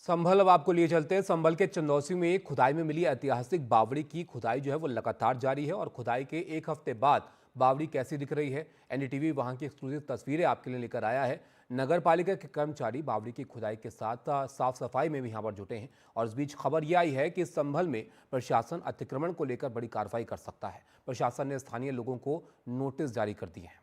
संभल अब आपको लिए चलते हैं। संभल के चंदौसी में खुदाई में मिली ऐतिहासिक बावड़ी की खुदाई जो है वो लगातार जारी है और खुदाई के एक हफ्ते बाद बावड़ी कैसी दिख रही है, एनडीटीवी वहां की एक्सक्लूसिव तस्वीरें आपके लिए लेकर आया है। नगर पालिका के कर्मचारी बावड़ी की खुदाई के साथ साफ सफाई में भी यहाँ पर जुटे हैं और इस बीच खबर यह आई है कि संभल में प्रशासन अतिक्रमण को लेकर बड़ी कार्रवाई कर सकता है। प्रशासन ने स्थानीय लोगों को नोटिस जारी कर दिए हैं।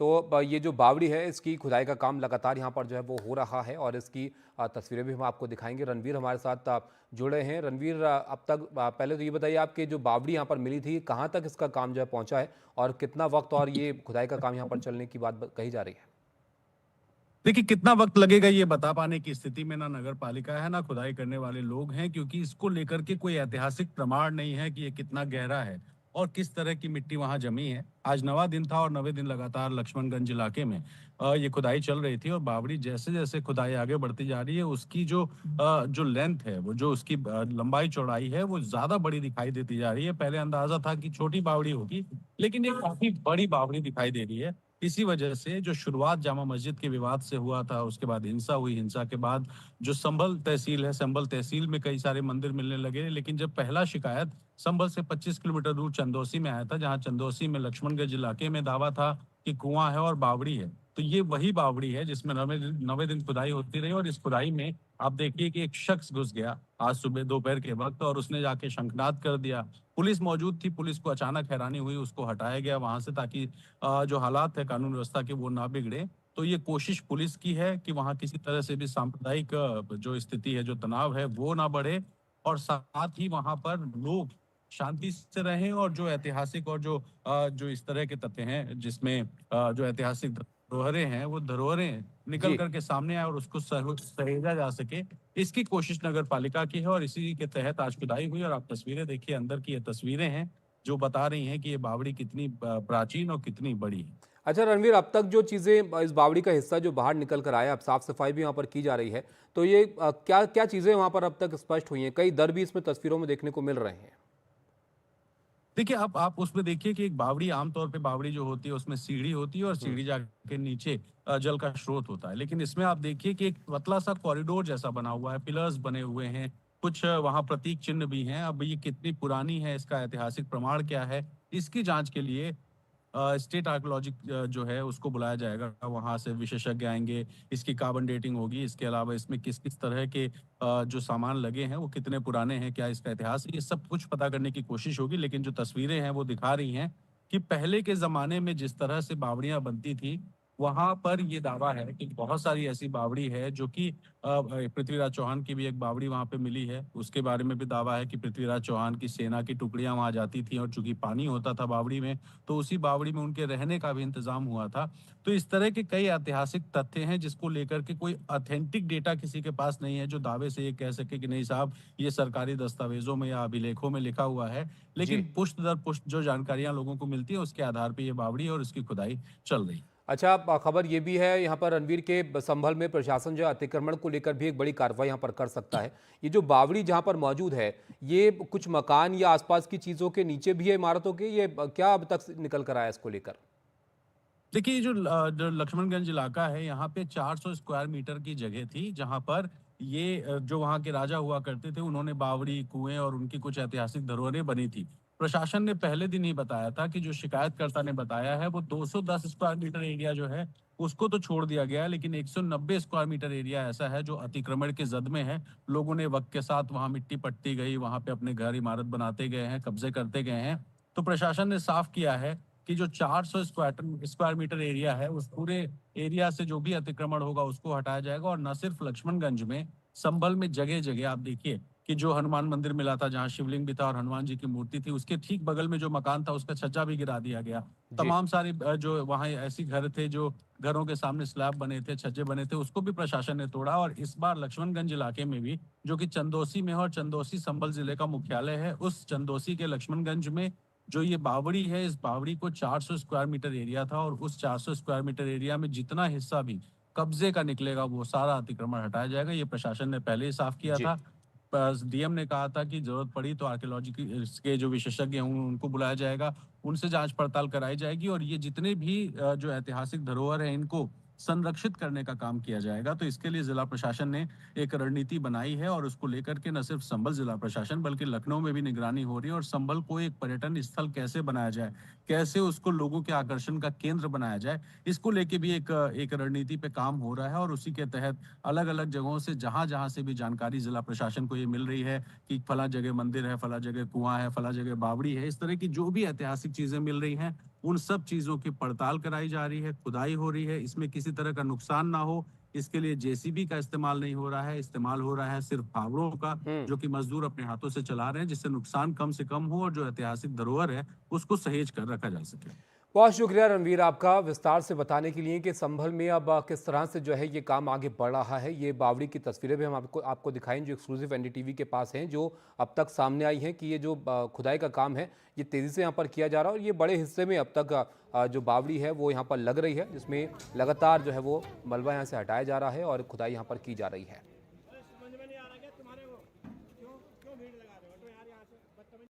तो ये जो बावड़ी है इसकी खुदाई का काम लगातार यहाँ पर जो है वो हो रहा है और इसकी तस्वीरें भी हम आपको दिखाएंगे। रणवीर हमारे साथ जुड़े हैं। रणवीर, अब तक पहले तो ये बताइए, आपके जो बावड़ी यहाँ पर मिली थी कहाँ तक इसका काम जो है पहुँचा है और कितना वक्त और ये खुदाई का काम यहाँ पर चलने की बात कही जा रही है? देखिए, कितना वक्त लगेगा ये बता पाने की स्थिति में ना नगर पालिका है, ना खुदाई करने वाले लोग हैं, क्योंकि इसको लेकर के कोई ऐतिहासिक प्रमाण नहीं है कि ये कितना गहरा है और किस तरह की मिट्टी वहां जमी है। आज नवा दिन था और नवे दिन लगातार लक्ष्मणगंज इलाके में ये खुदाई चल रही थी और बावड़ी जैसे जैसे खुदाई आगे बढ़ती जा रही है, उसकी जो लेंथ है, वो जो उसकी लंबाई चौड़ाई है, वो ज्यादा बड़ी दिखाई देती जा रही है। पहले अंदाजा था कि छोटी बावड़ी होगी, लेकिन ये काफी बड़ी बावड़ी दिखाई दे रही है। इसी वजह से जो शुरुआत जामा मस्जिद के विवाद से हुआ था, उसके बाद हिंसा हुई, हिंसा के बाद जो संभल तहसील है, संभल तहसील में कई सारे मंदिर मिलने लगे। लेकिन जब पहला शिकायत संभल से 25 किलोमीटर दूर चंदौसी में आया था, जहां चंदौसी में लक्ष्मणगंज इलाके में दावा था कि कुआं है और बावड़ी है, तो ये वही बावड़ी है जिसमें नवे नवे दिन खुदाई होती रही। और इस खुदाई में आप देखिए कि एक शख्स घुस गया आज सुबह दोपहर के वक्त और उसने जाके शंखनाद कर दिया। पुलिस मौजूद थी, पुलिस को अचानक हैरानी हुई, उसको हटाया गया वहां से, ताकि जो हालात है कानून व्यवस्था के वो ना बिगड़े। तो ये कोशिश पुलिस की है कि वहां किसी तरह से भी सांप्रदायिक जो स्थिति है, जो तनाव है, वो ना बढ़े और साथ ही वहां पर लोग शांति से रहें। और जो ऐतिहासिक और जो इस तरह के तथ्य हैं जिसमें जो ऐतिहासिक धरोहरें हैं, वो धरोहरें निकल जी। करके सामने आए और उसको सहेजा जा सके, इसकी कोशिश नगर पालिका की है। और इसी के तहत आज खुदाई हुई और आप तस्वीरें देखिए, अंदर की ये तस्वीरें हैं जो बता रही हैं कि ये बावड़ी कितनी प्राचीन और कितनी बड़ी है। अच्छा रणवीर, अब तक जो चीज़ें इस बावड़ी का हिस्सा जो बाहर निकल कर आया, अब साफ सफाई भी वहाँ पर की जा रही है, तो ये क्या क्या चीज़ें वहाँ पर अब तक स्पष्ट हुई हैं? कई दर भी इसमें तस्वीरों में देखने को मिल रहे हैं। देखिए, आप उसमें देखिए कि एक बावड़ी, आमतौर पे बावड़ी जो होती है उसमें सीढ़ी होती है और हम्म। सीढ़ी जाके नीचे जल का स्रोत होता है। लेकिन इसमें आप देखिए कि एक पतला सा कॉरिडोर जैसा बना हुआ है, पिलर्स बने हुए हैं, कुछ वहाँ प्रतीक चिन्ह भी हैं। अब ये कितनी पुरानी है, इसका ऐतिहासिक प्रमाण क्या है, इसकी जाँच के लिए स्टेट आर्कियोलॉजी जो है उसको बुलाया जाएगा। वहाँ से विशेषज्ञ आएँगे, इसकी कार्बन डेटिंग होगी, इसके अलावा इसमें किस-किस तरह के जो सामान लगे हैं वो कितने पुराने हैं, क्या इसका इतिहास है, ये सब कुछ पता करने की कोशिश होगी। लेकिन जो तस्वीरें हैं वो दिखा रही हैं कि पहले के ज़माने में जिस तरह से बावड़ियाँ बनती थी, वहाँ पर ये दावा है कि बहुत सारी ऐसी बावड़ी है जो कि पृथ्वीराज चौहान की भी एक बावड़ी वहाँ पे मिली है। उसके बारे में भी दावा है कि पृथ्वीराज चौहान की सेना की टुकड़ियाँ वहाँ जाती थी और चूँकि पानी होता था बावड़ी में, तो उसी बावड़ी में उनके रहने का भी इंतज़ाम हुआ था। तो इस तरह के कई ऐतिहासिक तथ्य हैं जिसको लेकर के कोई ऑथेंटिक डेटा किसी के पास नहीं है जो दावे से ये कह सके कि नहीं साहब, ये सरकारी दस्तावेज़ों में या अभिलेखों में लिखा हुआ है। जी। लेकिन पुष्ट दर पुष्ट जो जानकारियाँ लोगों को मिलती है उसके आधार पे ये बावड़ी और इसकी खुदाई चल रही है। अच्छा, खबर ये भी है यहाँ पर रणवीर के संभल में प्रशासन जो है अतिक्रमण को लेकर भी एक बड़ी कार्रवाई यहाँ पर कर सकता है। ये जो बावड़ी जहाँ पर मौजूद है, ये कुछ मकान या आसपास की चीज़ों के नीचे भी है, इमारतों के, ये क्या अब तक निकल कर आया इसको लेकर? देखिए, जो लक्ष्मणगंज इलाका है, यहाँ पे 400 स्क्वायर मीटर की जगह थी, जहाँ पर ये जो वहाँ के राजा हुआ करते थे, उन्होंने बावड़ी, कुएँ और उनकी कुछ ऐतिहासिक धरोहरें बनी थी। प्रशासन ने पहले दिन ही बताया था कि जो शिकायतकर्ता ने बताया है, वो 210 स्क्वायर मीटर एरिया जो है, उसको तो छोड़ दिया गया है, लेकिन 190 स्क्वायर मीटर एरिया ऐसा है, जो अतिक्रमण के जद में है। लोगों ने वक़्त के साथ वहाँ मिट्टी पटती गई, वहाँ पे अपने घर, इमारत बनाते गए हैं, कब्ज़े करते गए हैं। तो प्रशासन ने साफ किया है कि जो 400 स्क्वायर मीटर एरिया है, उस पूरे एरिया से जो भी अतिक्रमण होगा उसको हटाया जाएगा। और न सिर्फ लक्ष्मणगंज में, संभल में जगह-जगह आप देखिए कि जो हनुमान मंदिर मिला था, जहाँ शिवलिंग भी था और हनुमान जी की मूर्ति थी, उसके ठीक बगल में जो मकान था, उसका छज्जा भी गिरा दिया गया। जी। तमाम सारे जो वहाँ ऐसी घर थे, जो घरों के सामने स्लैब बने थे, छज्जे बने थे, उसको भी प्रशासन ने तोड़ा। और इस बार लक्ष्मणगंज इलाके में भी, जो कि चंदौसी में है और चंदौसी संभल जिले का मुख्यालय है, उस चंदौसी के लक्ष्मणगंज में जो ये बावड़ी है, इस बावड़ी को 400 स्क्वायर मीटर एरिया था और उस 400 स्क्वायर मीटर एरिया में जितना हिस्सा भी कब्जे का निकलेगा, वो सारा अतिक्रमण हटाया जाएगा। ये प्रशासन ने पहले ही साफ किया जी। था। डीएम ने कहा था कि जरूरत पड़ी तो आर्कियोलॉजी की इसके जो विशेषज्ञ हैं उनको बुलाया जाएगा, उनसे जांच पड़ताल कराई जाएगी और ये जितने भी जो ऐतिहासिक धरोहर है, इनको संरक्षित करने का काम किया जाएगा। तो इसके लिए जिला प्रशासन ने एक रणनीति बनाई है और उसको लेकर के न सिर्फ संभल जिला प्रशासन बल्कि लखनऊ में भी निगरानी हो रही है और संभल को एक पर्यटन स्थल कैसे बनाया जाए, कैसे उसको लोगों के आकर्षण का केंद्र बनाया जाए, इसको लेके भी एक रणनीति पे काम हो रहा है और उसी के तहत अलग-अलग जगहों से जहाँ-जहाँ से भी जानकारी जिला प्रशासन को ये मिल रही है कि फला जगह मंदिर है, फला जगह कुआँ है, फला जगह बावड़ी है, इस तरह की जो भी ऐतिहासिक चीज़ें मिल रही हैं, उन सब चीज़ों की पड़ताल कराई जा रही है, खुदाई हो रही है, इसमें किसी तरह का नुकसान ना हो, इसके लिए जेसीबी का इस्तेमाल नहीं हो रहा है, इस्तेमाल हो रहा है सिर्फ फावड़ों का, हम्म। जो कि मज़दूर अपने हाथों से चला रहे हैं, जिससे नुकसान कम से कम हो और जो ऐतिहासिक धरोहर है, उसको सहेज कर रखा जा सके। बहुत शुक्रिया रणवीर आपका विस्तार से बताने के लिए कि संभल में अब किस तरह से जो है ये काम आगे बढ़ रहा है। ये बावड़ी की तस्वीरें भी हम आपको आपको दिखाएं जो एक्सक्लूसिव एनडीटीवी के पास हैं, जो अब तक सामने आई हैं कि ये जो खुदाई का काम है ये तेज़ी से यहाँ पर किया जा रहा है और ये बड़े हिस्से में अब तक जो बावड़ी है वो यहाँ पर लग रही है, जिसमें लगातार जो है वो मलबा यहाँ से हटाया जा रहा है और खुदाई यहाँ पर की जा रही है।